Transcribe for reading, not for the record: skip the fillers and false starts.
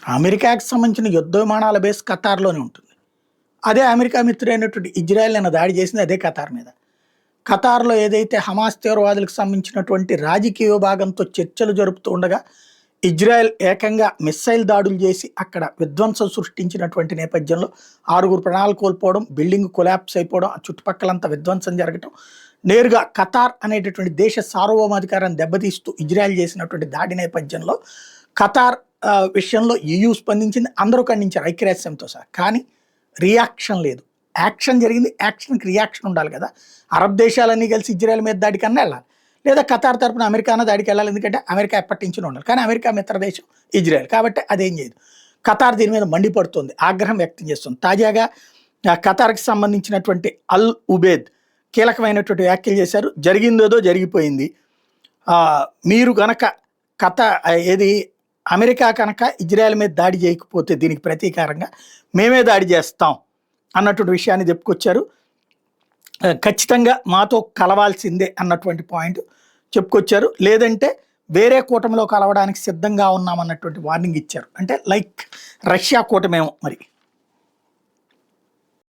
అమెరికాకి సంబంధించిన యుద్ధ విమానాల బేస్ ఖతార్‌లోనే ఉంటుంది. అదే అమెరికా మిత్రుడైనటువంటి ఇజ్రాయెల్ నిన్న దాడి చేసింది అదే ఖతార్ మీద. ఖతార్‌లో ఏదైతే హమాస్ తీవ్రవాదులకు సంబంధించినటువంటి రాజకీయ విభాగంతో చర్చలు జరుపుతూ ఉండగా, ఇజ్రాయెల్ ఏకంగా మిస్సైల్ దాడులు చేసి అక్కడ విధ్వంసం సృష్టించినటువంటి నేపథ్యంలో 6 ప్రాణాలు కోల్పోవడం, బిల్డింగ్ కొలాప్స్ అయిపోవడం, ఆ చుట్టుపక్కలంతా విధ్వంసం జరగటం, నేరుగా ఖతార్ అనేటటువంటి దేశ సార్వభౌమాధికారాన్ని దెబ్బతీస్తూ ఇజ్రాయెల్ చేసినటువంటి దాడి నేపథ్యంలో ఖతార్ విషయంలో EU స్పందించింది. అందరూ ఖండించారు ఐక్యరాజ్యసమితితో సహా. కానీ రియాక్షన్ లేదు. యాక్షన్ జరిగింది. యాక్షన్‌కి రియాక్షన్ ఉండాలి కదా! అరబ్ దేశాలన్నీ కలిసి ఇజ్రాయెల్ మీద దాడికన్నా వెళ్ళాలి. లేదా ఖతార్ తరపున అమెరికానా దాడికి వెళ్ళాలి. ఎందుకంటే అమెరికా ఎప్పటినుంచో ఉండాలి. కానీ అమెరికా మిత్రదేశం ఇజ్రాయెల్. కాబట్టి అదేం చేయదు. ఖతార్ దీని మీద మండిపడుతోంది. ఆగ్రహం వ్యక్తం చేస్తుంది. తాజాగా ఖతార్‌కి సంబంధించినటువంటి అల్ ఉబేద్ కీలకమైనటువంటి వ్యాఖ్యలు చేశారు. జరిగిందేదో జరిగిపోయింది. మీరు గనక ఏది అమెరికా కనుక ఇజ్రాయెల్ మీద దాడి చేయకపోతే దీనికి ప్రతీకారంగా మేమే దాడి చేస్తాం అన్నటువంటి విషయాన్ని చెప్పుకొచ్చారు. ఖచ్చితంగా మాతో కలవాల్సిందే అన్నటువంటి పాయింట్ చెప్పుకొచ్చారు. లేదంటే వేరే కూటమిలో కలవడానికి సిద్ధంగా ఉన్నామన్నటువంటి వార్నింగ్ ఇచ్చారు. అంటే లైక్ రష్యా కూటమేమో మరి.